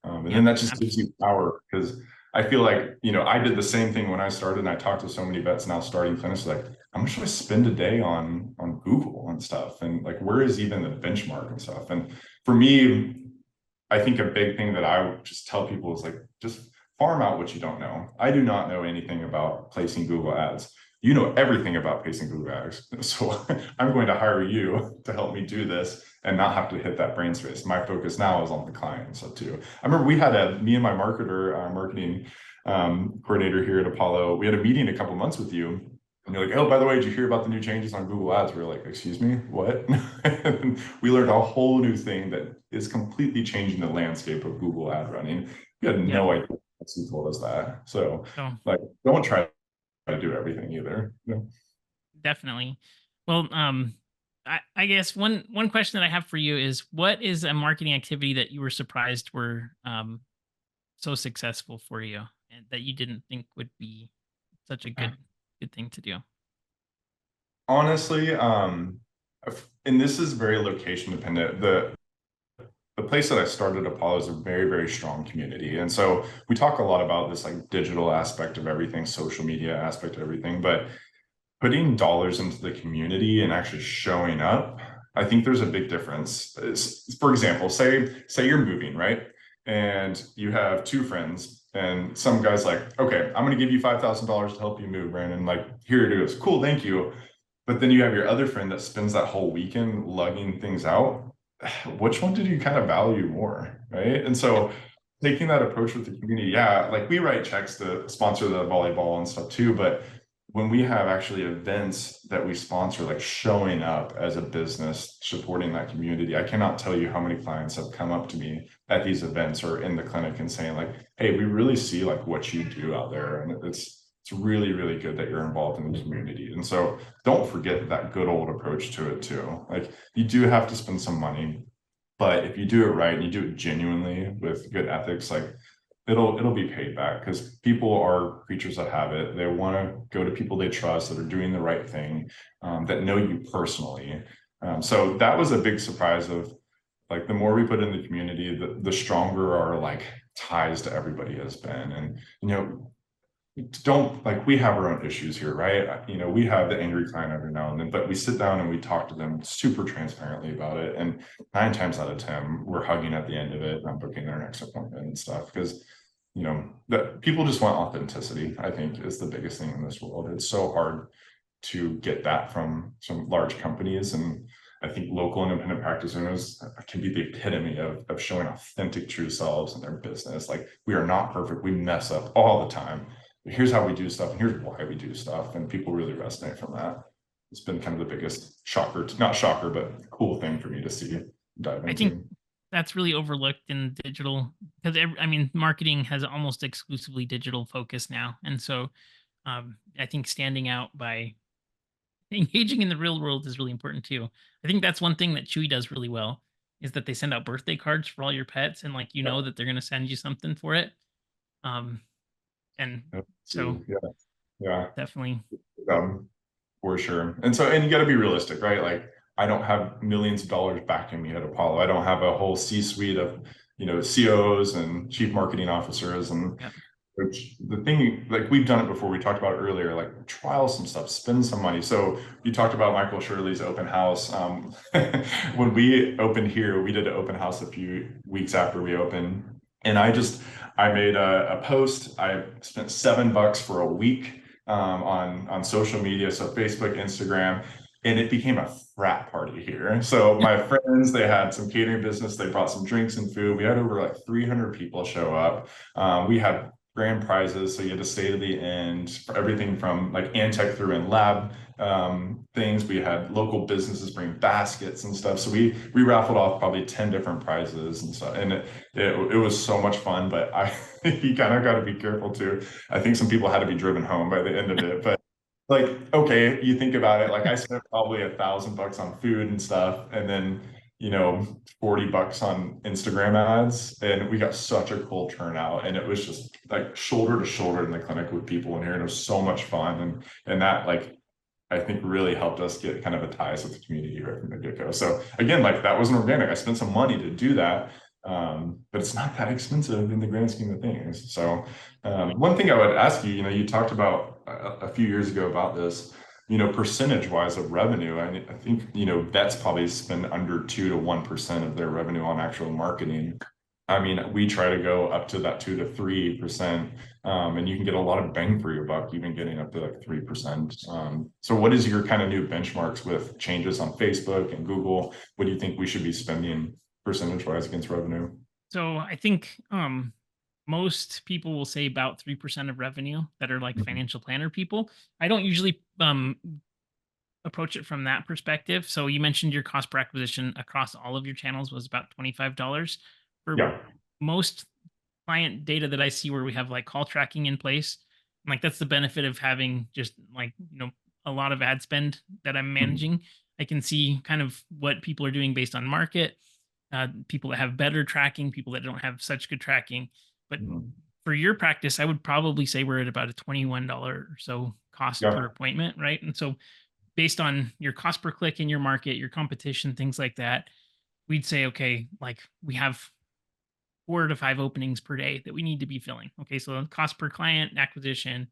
And yep, then that just gives absolutely. you power, because I feel like, I did the same thing when I started, and I talked to so many vets now starting clinics, like, how much do I spend a day on Google and stuff? And like, where is even the benchmark and stuff? And for me, I think a big thing that I would just tell people is like, just farm out what you don't know. I do not know anything about placing Google ads. You know everything about placing Google ads. So I'm going to hire you to help me do this and not have to hit that brain space. My focus now is on the client and stuff too. I remember we had me and my marketing coordinator here at Apollo, we had a meeting a couple months with you. And you're like, oh, by the way, did you hear about the new changes on Google Ads? We were like, excuse me, what? We learned a whole new thing that is completely changing the landscape of Google ad running. We had Yeah. no idea who told us that. So So like, don't try to do everything either. definitely. Well, I guess one question that I have for you is, what is a marketing activity that you were surprised were so successful for you, and that you didn't think would be such a good thing to do? Honestly, and this is very location dependent. The place that I started, Apollo, is a very, very strong community. And so we talk a lot about this like digital aspect of everything, social media aspect of everything, but putting dollars into the community and actually showing up, I think there's a big difference. For example, say you're moving, right? And you have two friends, and some guy's like, okay, I'm going to give you $5,000 to help you move, Brandon. Like, here it is. Cool, thank you. But then you have your other friend that spends that whole weekend lugging things out. Which one did you kind of value more, right? And so taking that approach with the community, yeah, like we write checks to sponsor the volleyball and stuff too, but when we have actually events that we sponsor, like showing up as a business, supporting that community, I cannot tell you how many clients have come up to me at these events or in the clinic and saying like, hey, we really see like what you do out there. And it's really, really good that you're involved in the community. And so don't forget that good old approach to it too. Like you do have to spend some money, but if you do it right and you do it genuinely with good ethics, like it'll be paid back, because people are creatures of habit. They want to go to people they trust that are doing the right thing, that know you personally. So that was a big surprise of like the more we put in the community, the stronger our like ties to everybody has been. And don't like, we have our own issues here, right? We have the angry client every now and then, but we sit down and we talk to them super transparently about it. And 9 times out of 10, we're hugging at the end of it and I'm booking their next appointment and stuff. Because that people just want authenticity, I think, is the biggest thing in this world. It's so hard to get that from some large companies. And I think local and independent practice owners can be the epitome of showing authentic, true selves in their business. Like, we are not perfect. We mess up all the time. But here's how we do stuff, and here's why we do stuff. And people really resonate from that. It's been kind of the biggest shocker, not shocker, but cool thing for me to see, dive I think into. that's really overlooked in digital, because I mean, marketing has almost exclusively digital focus now, and so I think standing out by engaging in the real world is really important too. I think that's one thing that Chewy does really well, is that they send out birthday cards for all your pets, and like, Yeah, that they're going to send you something for it. Um, and so yeah, yeah. definitely, Um, For sure. And you got to be realistic, right? Like, I don't have millions of dollars backing me at Apollo. I don't have a whole C-suite of, COOs and chief marketing officers. And yeah, the thing, like, we've done it before. We talked about it earlier, like trial some stuff, spend some money. So you talked about Michael Shirley's open house. When we opened here, we did an open house a few weeks after we opened. And I made a post. I spent $7 for a week on social media, so Facebook, Instagram, and it became a frat party here. So my friends, they had some catering business. They brought some drinks and food. We had over like 300 people show up. We had grand prizes, so you had to stay to the end for everything from like Antec through in lab things. We had local businesses bring baskets and stuff. So we raffled off probably 10 different prizes and stuff. And it was so much fun, but you kind of got to be careful too. I think some people had to be driven home by the end of it, but like, okay, you think about it, like I spent probably $1,000 on food and stuff, and then $40 on Instagram ads, and we got such a cool turnout, and it was just like shoulder to shoulder in the clinic with people in here, and it was so much fun, and that, like, I think really helped us get kind of a ties with the community right from the get-go. So again, like, that wasn't organic. I spent some money to do that, but it's not that expensive in the grand scheme of things. So one thing I would ask you, you talked about a few years ago about this, percentage wise of revenue. I think, vets probably spend under 2 to 1% of their revenue on actual marketing. I mean, we try to go up to that 2 to 3%, and you can get a lot of bang for your buck, even getting up to like 3%. So what is your kind of new benchmarks with changes on Facebook and Google? What do you think we should be spending percentage wise against revenue? so I think most people will say about 3% of revenue that are like Mhm. financial planner people. I don't usually approach it from that perspective. So you mentioned your cost per acquisition across all of your channels was about $25. For Yeah. most client data that I see where we have like call tracking in place. Like that's the benefit of having just like, a lot of ad spend that I'm Mhm. managing. I can see kind of what people are doing based on market, people that have better tracking, people that don't have such good tracking. But Mhm. for your practice, I would probably say we're at about a $21 or so cost per Yeah. appointment, right? And so based on your cost per click in your market, your competition, things like that, we'd say, okay, like we have 4 to 5 openings per day that we need to be filling. Okay, so cost per client acquisition,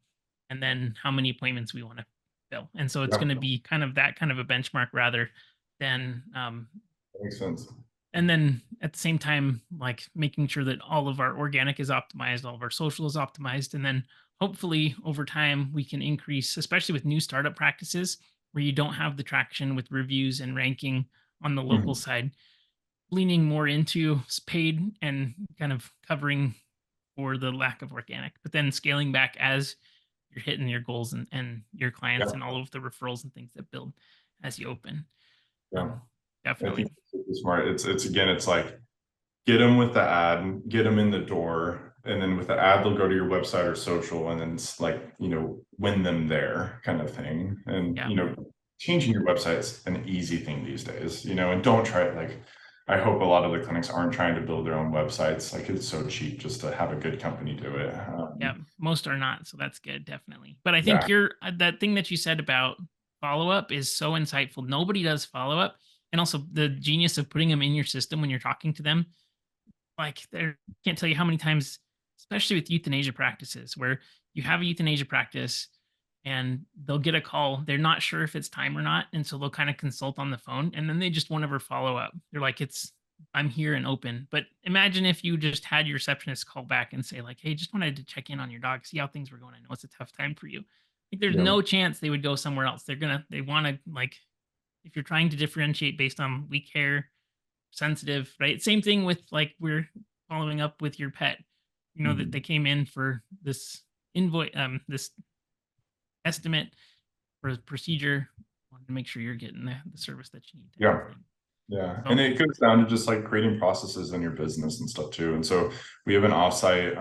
and then how many appointments we want to fill. And so it's Yeah. going to be kind of that kind of a benchmark rather than, That makes sense. and then at the same time, like making sure that all of our organic is optimized, all of our social is optimized, and then hopefully over time we can increase, especially with new startup practices where you don't have the traction with reviews and ranking on the local Mhm. side, leaning more into paid and kind of covering for the lack of organic, but then scaling back as you're hitting your goals and your Yeah. clients and all of the referrals and things that build as you open. Yeah. Um, I Definitely. think it's super smart. It's again, it's like get them with the ad, get them in the door, and then with the ad, they'll go to your website or social, and then it's like, win them there kind of thing. And, Yeah. changing your website's an easy thing these days, and don't try it. Like, I hope a lot of the clinics aren't trying to build their own websites. Like, it's so cheap just to have a good company do it. Yeah, most are not, so that's good, definitely. But I Yeah. think that thing that you said about follow up is so insightful. Nobody does follow up, and also the genius of putting them in your system when you're talking to them. Like, there can't tell you how many times, especially with euthanasia practices, where you have a euthanasia practice and they'll get a call. They're not sure if it's time or not, and so they'll kind of consult on the phone, and then they just won't ever follow up. They're like, "It's I'm here and open." But imagine if you just had your receptionist call back and say, like, "Hey, just wanted to check in on your dog, see how things were going. I know it's a tough time for you." Like, there's Yeah. no chance they would go somewhere else. They want to, like, if you're trying to differentiate based on we care, sensitive, right? Same thing with like we're following up with your pet. That Mhm. they came in for this invoice, this estimate for a procedure. Wanted to make sure you're getting the service that you need, type of Yeah. thing. Yeah. So And it goes down to just like creating processes in your business and stuff too. And so we have an offsite,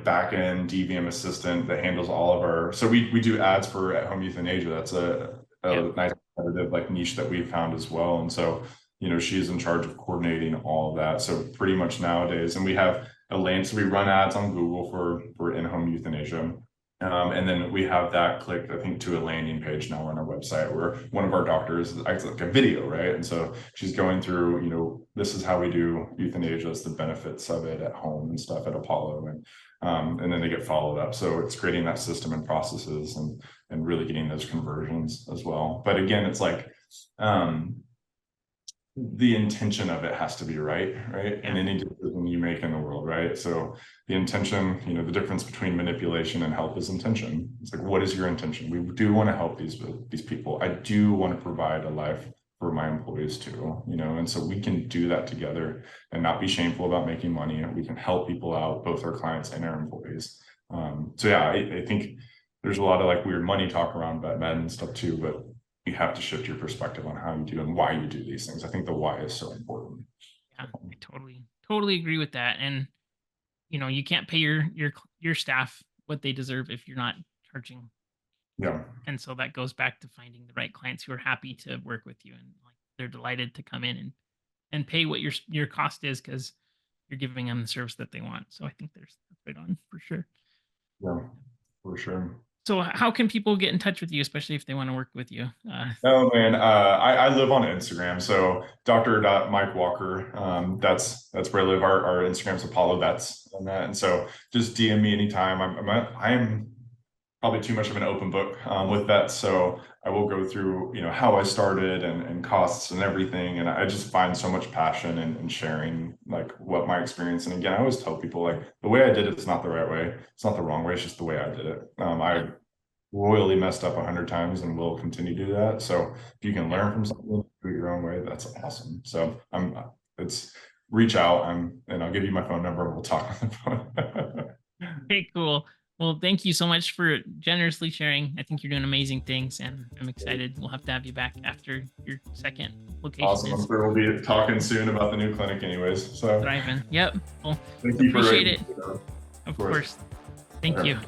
back end DVM assistant that handles all of our, so we do ads for at home euthanasia. That's yeah, a nice competitive like niche that we found as well. And so, she's in charge of coordinating all of that. So pretty much nowadays, and we have a lane, so we run ads on Google for in-home euthanasia. And then we have that clicked, I think, to a landing page now on our website where one of our doctors acts like a video, right? And so she's going through, this is how we do euthanasia, it's the benefits of it at home and stuff at Apollo, and then they get followed up. So it's creating that system and processes and really getting those conversions as well. But again, it's like the intention of it has to be right in yeah, any decision you make in the world, right? So the intention, the difference between manipulation and help is intention. It's like, what is your intention? We do want to help these people. I do want to provide a life for my employees too, and so we can do that together and not be shameful about making money, and we can help people out, both our clients and our employees. So yeah, I think there's a lot of like weird money talk around vet med and stuff too, but you have to shift your perspective on how you do and why you do these things. I think the why is so important. yeah. I totally agree with that. And you can't pay your staff what they deserve if you're not charging. Yeah. And so that goes back to finding the right clients who are happy to work with you and like they're delighted to come in and pay what your cost is because you're giving them the service that they want. So I think that's right on for sure. Yeah, for sure. So how can people get in touch with you, especially if they want to work with you? Oh man, I live on Instagram, so Dr. Mike Walker. That's where I live. Our Instagram's Apollo Vets and that, and so just DM me anytime. I'm probably too much of an open book with vets, so I will go through how I started and costs and everything, and I just find so much passion in sharing like what my experience. And again, I always tell people like the way I did it is not the right way. It's not the wrong way. It's just the way I did it. Yeah, I royally messed up 100 times and will continue to do that. So if you can yeah. learn from something, do it your own way, that's awesome. So it's reach out and I'll give you my phone number and we'll talk on the phone. Okay, cool. Well, thank you so much for generously sharing. I think you're doing amazing things, and I'm excited. We'll have to have you back after your second location Awesome. I'm is sure we'll be talking soon about the new clinic anyways. So thriving. Yep. Well, thank you appreciate it. for Of course. Thank you.